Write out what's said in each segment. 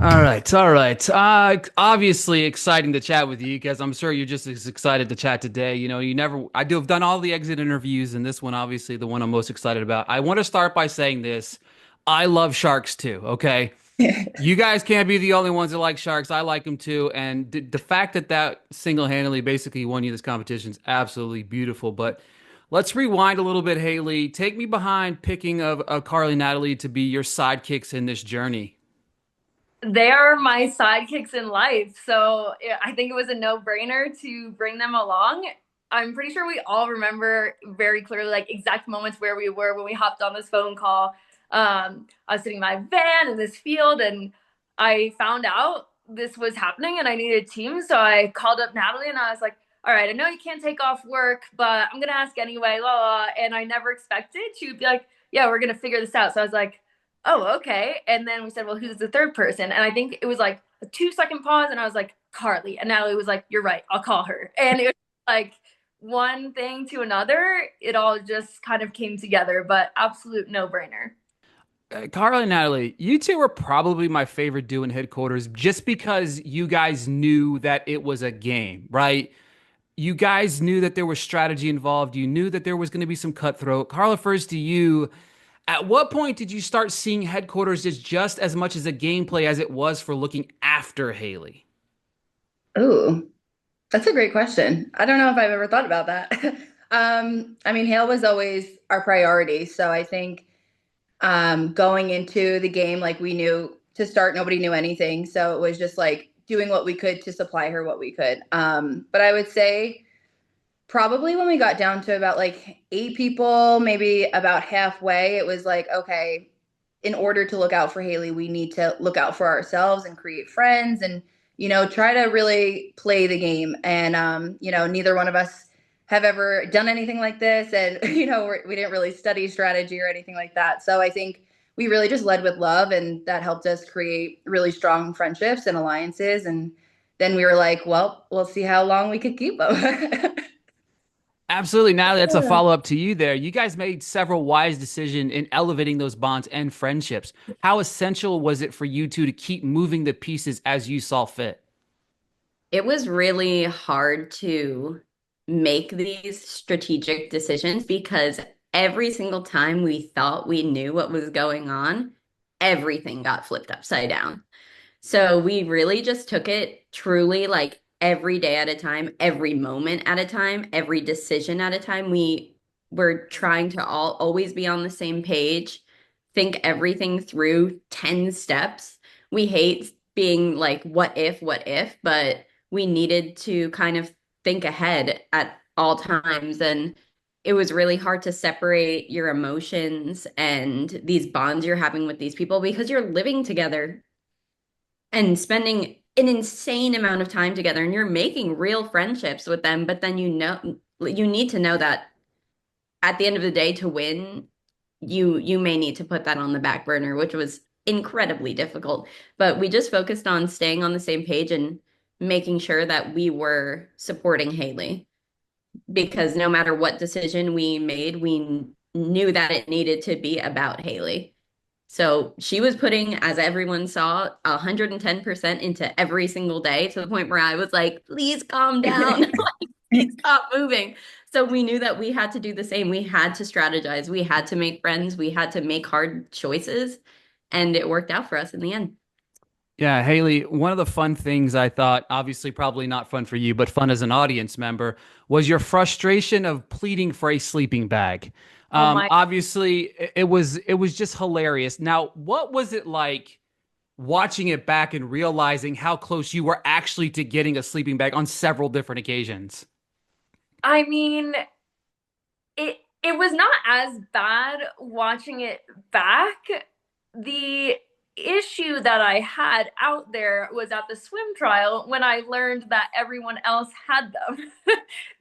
All right, all right. Obviously exciting to chat with you because I'm sure you're just as excited to chat today. I do have done all the exit interviews, and this one, obviously, the one I'm most excited about. I want to start by saying this. I love sharks too, okay? You guys can't be the only ones that like sharks. I like them too. And the fact that single-handedly basically won you this competition is absolutely beautiful. But let's rewind a little bit, Haley. Take me behind picking of Carly Natalie to be your sidekicks in this journey. They are my sidekicks in life. So I think it was a no brainer to bring them along. I'm pretty sure we all remember very clearly, like exact moments where we were when we hopped on this phone call. I was sitting in my van in this field and I found out this was happening and I needed a team. So I called up Natalie and I was like, all right, I know you can't take off work, but I'm going to ask anyway. La, la. And I never expected she would be like, yeah, we're going to figure this out. So I was like, oh, okay. And then we said, well, who's the third person? And I think it was like a 2 second pause. And I was like, Carly. And Natalie was like, you're right. I'll call her. And it was like one thing to another. It all just kind of came together, but absolute no brainer. Carl and Natalie, you two were probably my favorite duo in headquarters just because you guys knew that it was a game, right? You guys knew that there was strategy involved. You knew that there was going to be some cutthroat. Carla, first to you. At what point did you start seeing headquarters as just as much as a gameplay as it was for looking after Haley? Ooh, that's a great question. I don't know if I've ever thought about that. I mean, Hale was always our priority. So I think going into the game, like we knew to start, nobody knew anything. So it was just like doing what we could to supply her what we could. But I would say probably when we got down to about like 8 people, maybe about halfway, it was like, okay, in order to look out for Haley, we need to look out for ourselves and create friends and, try to really play the game. And, neither one of us have ever done anything like this. And, we didn't really study strategy or anything like that. So I think we really just led with love and that helped us create really strong friendships and alliances. And then we were like, well, we'll see how long we could keep them. Absolutely. Now that's a follow up to you there. You guys made several wise decisions in elevating those bonds and friendships. How essential was it for you two to keep moving the pieces as you saw fit? It was really hard to make these strategic decisions because every single time we thought we knew what was going on, everything got flipped upside down. So we really just took it truly like every day at a time, every moment at a time, every decision at a time. We were trying to always be on the same page, think everything through 10 steps. We hate being like, what if, but we needed to kind of think ahead at all times. And it was really hard to separate your emotions and these bonds you're having with these people because you're living together and spending an insane amount of time together and you're making real friendships with them, but then you need to know that at the end of the day to win, you may need to put that on the back burner, which was incredibly difficult. But we just focused on staying on the same page and making sure that we were supporting Haley because no matter what decision we made, we knew that it needed to be about Haley. So she was putting, as everyone saw, 110% into every single day to the point where I was like, please calm down. Please stop moving. So we knew that we had to do the same. We had to strategize. We had to make friends. We had to make hard choices. And it worked out for us in the end. Yeah, Haley, one of the fun things I thought, obviously probably not fun for you, but fun as an audience member, was your frustration of pleading for a sleeping bag. Oh my. Obviously, it was just hilarious. Now, what was it like watching it back and realizing how close you were actually to getting a sleeping bag on several different occasions? I mean, it was not as bad watching it back. The issue that I had out there was at the swim trial when I learned that everyone else had them.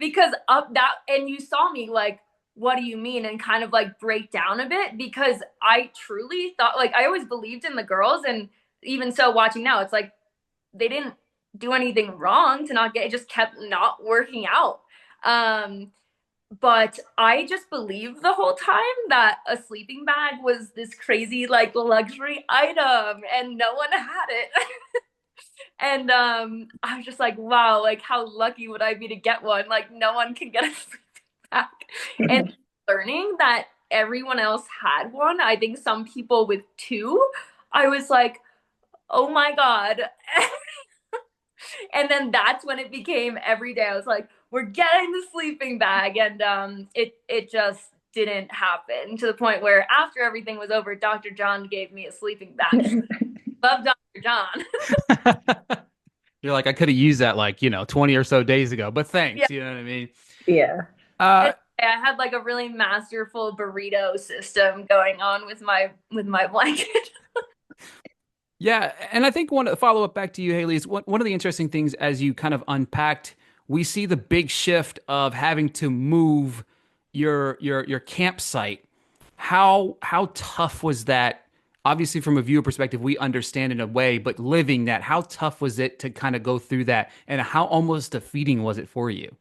Because up that and you saw me like, what do you mean? And kind of like break down a bit because I truly thought like I always believed in the girls and even so watching now it's like they didn't do anything wrong to not get it, just kept not working out. um But I just believed the whole time that a sleeping bag was this crazy like luxury item and no one had it. And I was just like, wow, like how lucky would I be to get one? Like no one can get a sleeping bag. And learning that everyone else had one, I think some people with two, I was like, oh my God. And then that's when it became every day. I was like, we're getting the sleeping bag. And it just didn't happen to the point where after everything was over, Dr. John gave me a sleeping bag. Love Dr. John. You're like, I could have used that like, 20 or so days ago, but Yeah. thanks. You know what I mean? Yeah. Uh, And I had like a really masterful burrito system going on with my blanket. Yeah, and I think one follow up back to you, Haley, is one of the interesting things as you kind of unpacked, we see the big shift of having to move your campsite. How tough was that? Obviously, from a viewer perspective, we understand in a way, but living that, how tough was it to kind of go through that, and how almost defeating was it for you?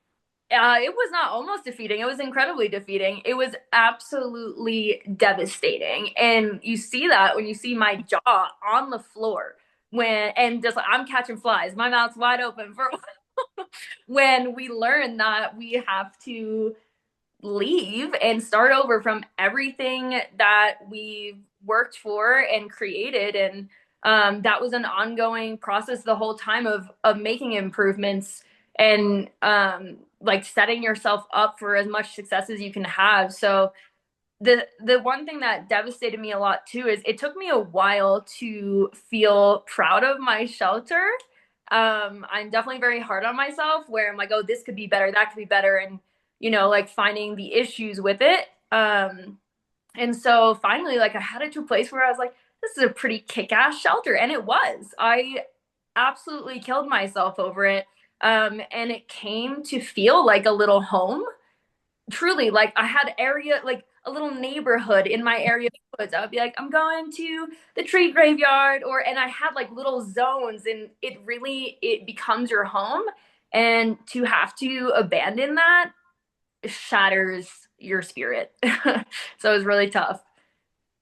It was not almost defeating. It was incredibly defeating. It was absolutely devastating. And you see that when you see my jaw on the floor and just like I'm catching flies, my mouth's wide open for when we learn that we have to leave and start over from everything that we've worked for and created. And that was an ongoing process the whole time of making improvements and like setting yourself up for as much success as you can have. So the one thing that devastated me a lot too is it took me a while to feel proud of my shelter. I'm definitely very hard on myself where I'm like, oh, this could be better, that could be better, and like finding the issues with it. And so finally, like I had it to a place where I was like, this is a pretty kick-ass shelter, and it was. I absolutely killed myself over it. And it came to feel like a little home, truly. Like I had area, like a little neighborhood in my area of the woods. I would be like, I'm going to the tree graveyard, and I had like little zones, and it becomes your home. And to have to abandon that shatters your spirit. So it was really tough.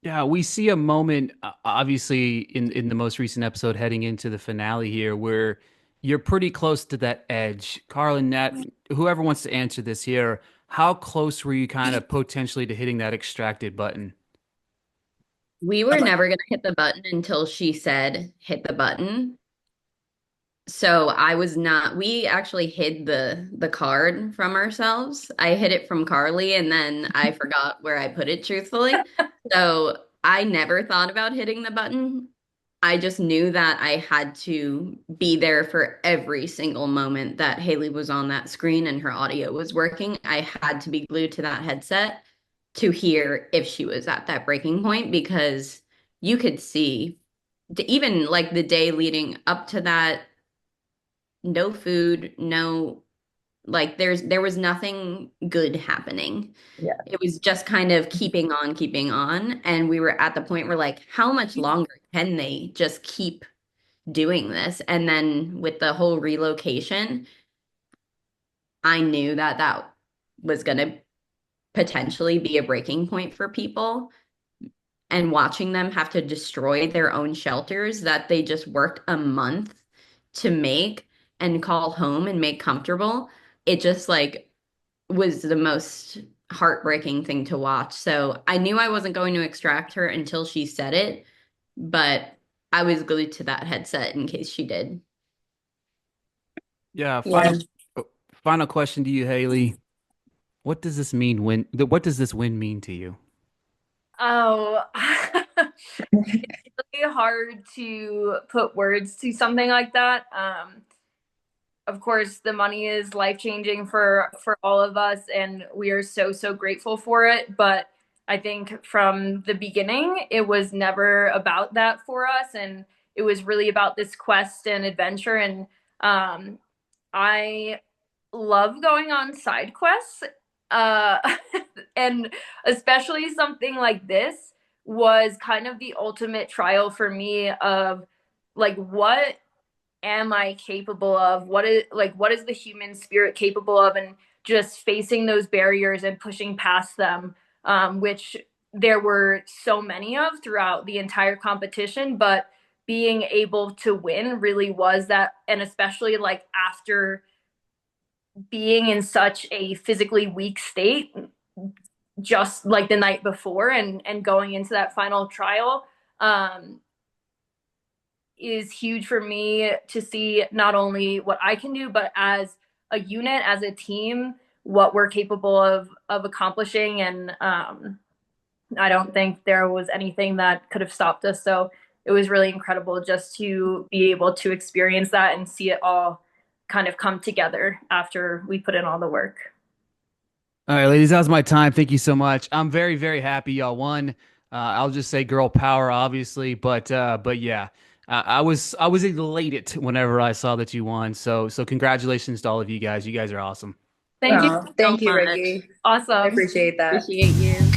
Yeah, we see a moment, obviously, in the most recent episode, heading into the finale here, where you're pretty close to that edge. Carl and Nat, whoever wants to answer this here, how close were you kind of potentially to hitting that extracted button? We were never going to hit the button until she said, hit the button. So I was not, we actually hid the card from ourselves. I hid it from Carly and then I forgot where I put it, truthfully. So I never thought about hitting the button. I just knew that I had to be there for every single moment that Haley was on that screen and her audio was working. I had to be glued to that headset to hear if she was at that breaking point because you could see even like the day leading up to that, no food, no, like there was nothing good happening. Yeah. It was just kind of keeping on, and we were at the point where like how much longer can they just keep doing this? And then with the whole relocation, I knew that that was going to potentially be a breaking point for people, and watching them have to destroy their own shelters that they just worked a month to make and call home and make comfortable, it just like was the most heartbreaking thing to watch. So I knew I wasn't going to extract her until she said it, but I was glued to that headset in case she did. Yeah, Yeah. final question to you, Haley. What does this mean what does this win mean to you? Oh, it's really hard to put words to something like that. Of course, the money is life changing for all of us, and we are so grateful for it. But I think from the beginning, it was never about that for us, and it was really about this quest and adventure. And I love going on side quests, uh, and especially something like this was kind of the ultimate trial for me of like what am I capable of? What is the human spirit capable of? And just facing those barriers and pushing past them, which there were so many of throughout the entire competition, but being able to win really was that. And especially like after being in such a physically weak state, just like the night before and going into that final trial, is huge for me to see not only what I can do, but as a unit, as a team, what we're capable of accomplishing. And I don't think there was anything that could have stopped us. So it was really incredible just to be able to experience that and see it all kind of come together after we put in all the work. All right, ladies, that was my time. Thank you so much. I'm very, very happy y'all won. I'll just say girl power, obviously, but yeah, I was elated whenever I saw that you won. So congratulations to all of you guys. You guys are awesome. Thank you Oh, so thank you, much. Ricky. I Awesome. appreciate that. Appreciate you.